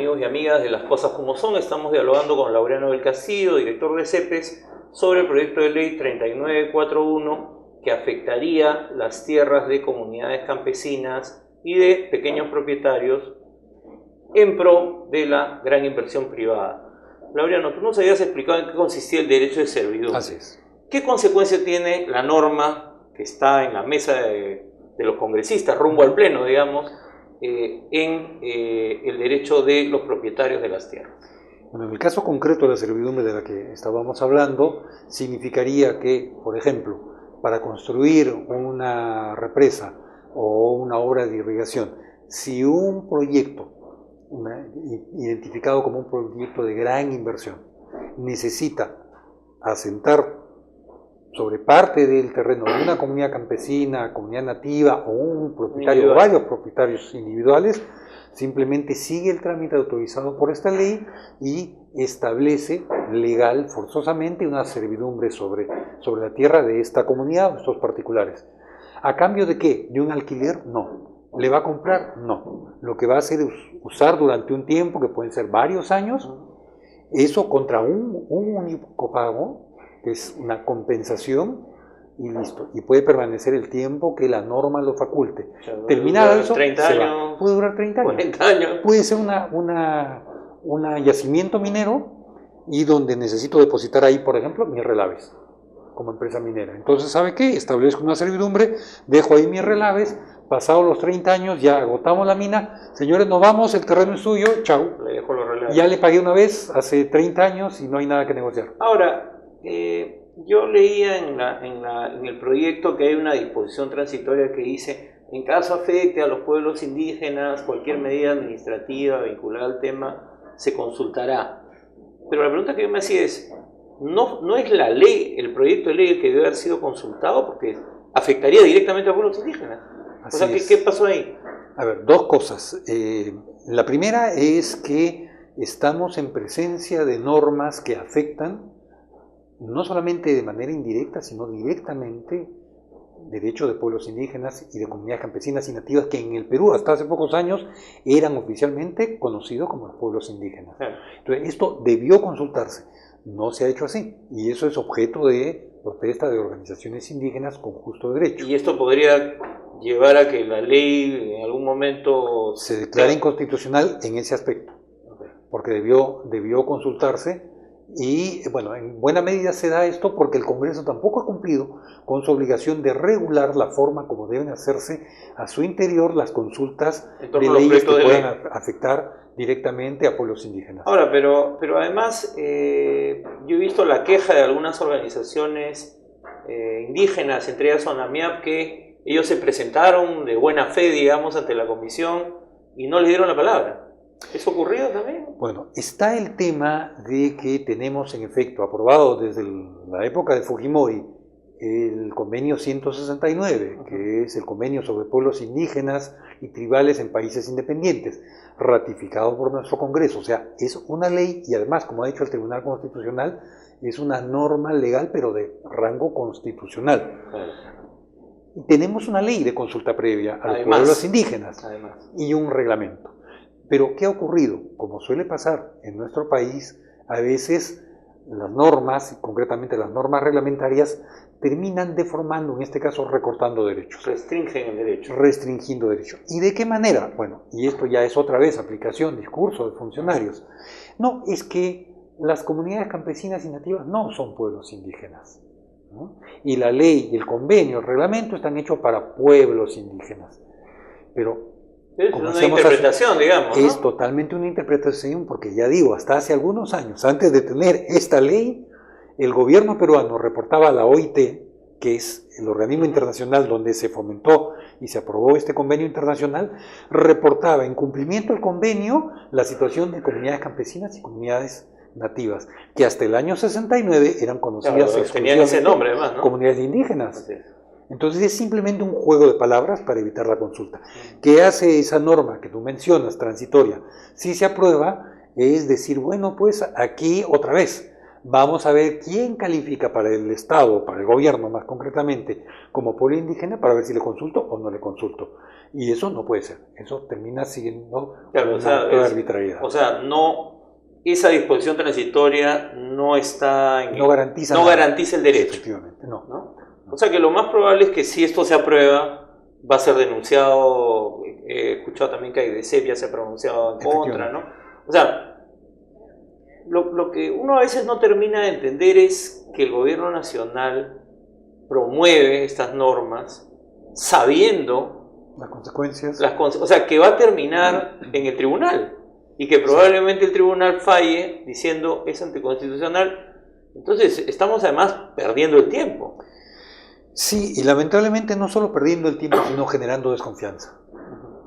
amigos y amigas de Las Cosas Como Son. Estamos dialogando con Laureano del Castillo, director de CEPES, sobre el proyecto de ley 3941 que afectaría las tierras de comunidades campesinas y de pequeños propietarios en pro de la gran inversión privada. Laureano, tú nos habías explicado en qué consistía el derecho de servidumbre. Así es. ¿Qué consecuencia tiene la norma que está en la mesa de los congresistas, rumbo al pleno, digamos, en el derecho de los propietarios de las tierras? Bueno, en el caso concreto de la servidumbre de la que estábamos hablando, significaría que, por ejemplo, para construir una represa o una obra de irrigación, si un proyecto identificado como un proyecto de gran inversión necesita asentar sobre parte del terreno de una comunidad campesina, comunidad nativa o un propietario o varios propietarios individuales, simplemente sigue el trámite autorizado por esta ley y establece legal, forzosamente, una servidumbre sobre la tierra de esta comunidad o de estos particulares. ¿A cambio de qué? ¿De un alquiler? No. ¿Le va a comprar? No. Lo que va a hacer es usar durante un tiempo, que pueden ser varios años, eso contra un único pago, que es una compensación, y listo. Y puede permanecer el tiempo que la norma lo faculte. O sea, terminado eso, 30 años, puede durar 30 años. 40 años. Puede ser un yacimiento minero y donde necesito depositar ahí, por ejemplo, mis relaves como empresa minera. Entonces, ¿sabe qué? Establezco una servidumbre, dejo ahí mis relaves, pasados los 30 años, ya agotamos la mina, señores, nos vamos, el terreno es suyo, chau. Le dejo los relaves. Ya le pagué una vez, hace 30 años, y no hay nada que negociar. Ahora, yo leía en el proyecto que hay una disposición transitoria que dice, en caso afecte a los pueblos indígenas, cualquier medida administrativa vinculada al tema se consultará. Pero la pregunta que yo me hacía es, ¿no es la ley, el proyecto de ley el que debe haber sido consultado? Porque afectaría directamente a pueblos indígenas. Así o sea, es. ¿qué pasó ahí? A ver, dos cosas. La primera es que estamos en presencia de normas que afectan no solamente de manera indirecta, sino directamente derechos de pueblos indígenas y de comunidades campesinas y nativas que en el Perú hasta hace pocos años eran oficialmente conocidos como los pueblos indígenas. Entonces, esto debió consultarse. No se ha hecho así, y eso es objeto de protesta de organizaciones indígenas con justo derecho. ¿Y esto podría llevar a que la ley en algún momento se declare inconstitucional en ese aspecto? Porque debió consultarse, y bueno, en buena medida se da esto porque el Congreso tampoco ha cumplido con su obligación de regular la forma como deben hacerse a su interior las consultas de leyes que puedan afectar directamente a pueblos indígenas. Ahora, pero además yo he visto la queja de algunas organizaciones indígenas, entre ellas SONAMIAP, que ellos se presentaron de buena fe, digamos, ante la comisión y no les dieron la palabra. ¿Eso ocurrido también? Bueno, está el tema de que tenemos en efecto aprobado desde la época de Fujimori el convenio 169, que es el convenio sobre pueblos indígenas y tribales en países independientes, ratificado por nuestro Congreso. O sea, es una ley y además, como ha dicho el Tribunal Constitucional, es una norma legal pero de rango constitucional. Y tenemos una ley de consulta previa a los pueblos indígenas y un reglamento. Pero, ¿qué ha ocurrido? Como suele pasar en nuestro país, a veces las normas, concretamente las normas reglamentarias, terminan deformando, en este caso recortando derechos. Restringen el derecho. Restringiendo derechos. ¿Y de qué manera? Bueno, y esto ya es otra vez aplicación, discurso de funcionarios. No, es que las comunidades campesinas y nativas no son pueblos indígenas, ¿no? Y la ley, el convenio, el reglamento están hechos para pueblos indígenas. Pero es una interpretación, digamos, ¿no? Es totalmente una interpretación, porque ya digo, hasta hace algunos años, antes de tener esta ley, el gobierno peruano reportaba a la OIT, que es el organismo internacional donde se fomentó y se aprobó este convenio internacional, reportaba en cumplimiento del convenio la situación de comunidades campesinas y comunidades nativas, que hasta el año 69 eran conocidas tenían ese nombre, además, ¿no? Comunidades indígenas. Entonces es simplemente un juego de palabras para evitar la consulta. ¿Qué hace esa norma que tú mencionas, transitoria? Si se aprueba, es decir, bueno, pues aquí otra vez vamos a ver quién califica para el Estado, para el gobierno más concretamente, como pueblo indígena, para ver si le consulto o no le consulto. Y eso no puede ser, eso termina siendo Claro, una acto de arbitrariedad. o sea, no, esa disposición transitoria no está en No garantiza no nada. garantiza el derecho. Efectivamente, no. ¿No? O sea que lo más probable es que si esto se aprueba, va a ser denunciado. He escuchado también que AIDESEP ya se ha pronunciado en contra, ¿no? O sea, lo que uno a veces no termina de entender es que el gobierno nacional promueve estas normas sabiendo Las consecuencias. o sea, que va a terminar en el tribunal y que probablemente el tribunal falle diciendo es anticonstitucional. Entonces estamos además perdiendo el tiempo. Sí, y lamentablemente no solo perdiendo el tiempo, sino generando desconfianza,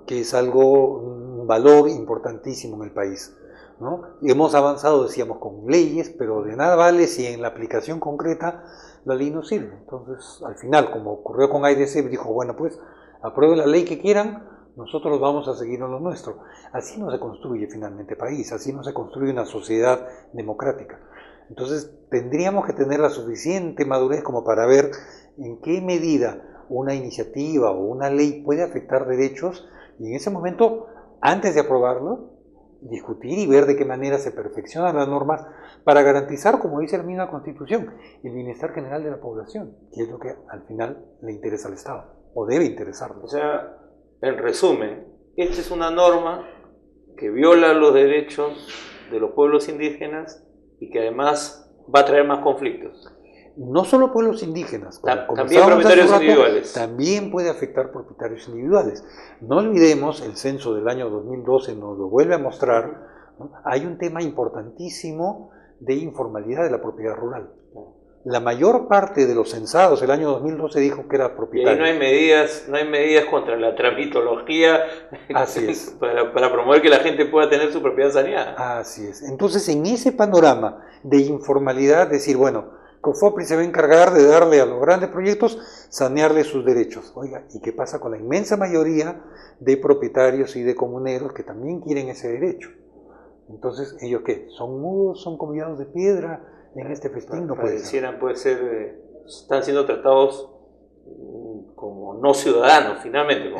que es algo, un valor importantísimo en el país, ¿no? Y hemos avanzado, decíamos, con leyes, pero de nada vale si en la aplicación concreta la ley no sirve. Entonces, al final, como ocurrió con AIDC, dijo, bueno, pues aprueben la ley que quieran, nosotros vamos a seguir en lo nuestro. Así no se construye finalmente país, así no se construye una sociedad democrática. Entonces, tendríamos que tener la suficiente madurez como para ver en qué medida una iniciativa o una ley puede afectar derechos y en ese momento, antes de aprobarlo, discutir y ver de qué manera se perfeccionan las normas para garantizar, como dice la misma Constitución, el bienestar general de la población, que es lo que al final le interesa al Estado, o debe interesarle. O sea, en resumen, esta es una norma que viola los derechos de los pueblos indígenas y que además va a traer más conflictos. No solo pueblos indígenas, también propietarios individuales. También puede afectar propietarios individuales. No olvidemos, el censo del año 2012 nos lo vuelve a mostrar, ¿no? Hay un tema importantísimo de informalidad de la propiedad rural. La mayor parte de los censados el año 2012 dijo que era propietario. Y ahí no hay medidas contra la tramitología. Así es. Para promover que la gente pueda tener su propiedad saneada. Así es. Entonces, en ese panorama de informalidad, decir, bueno, COFOPRI se va a encargar de darle a los grandes proyectos, sanearle sus derechos. Oiga, ¿y qué pasa con la inmensa mayoría de propietarios y de comuneros que también quieren ese derecho? Entonces, ¿ellos qué? ¿Son mudos? ¿Son convidados de piedra en este festín? No puede ser. Puede ser, están siendo tratados como no ciudadanos, finalmente,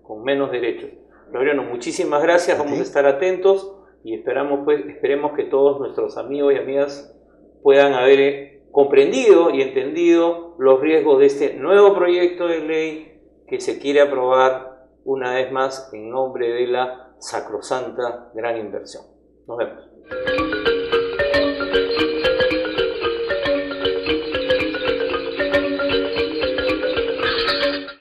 con menos derechos. Laureano, muchísimas gracias, vamos a estar atentos y esperemos que todos nuestros amigos y amigas puedan haber comprendido y entendido los riesgos de este nuevo proyecto de ley que se quiere aprobar una vez más en nombre de la sacrosanta gran inversión. Nos vemos.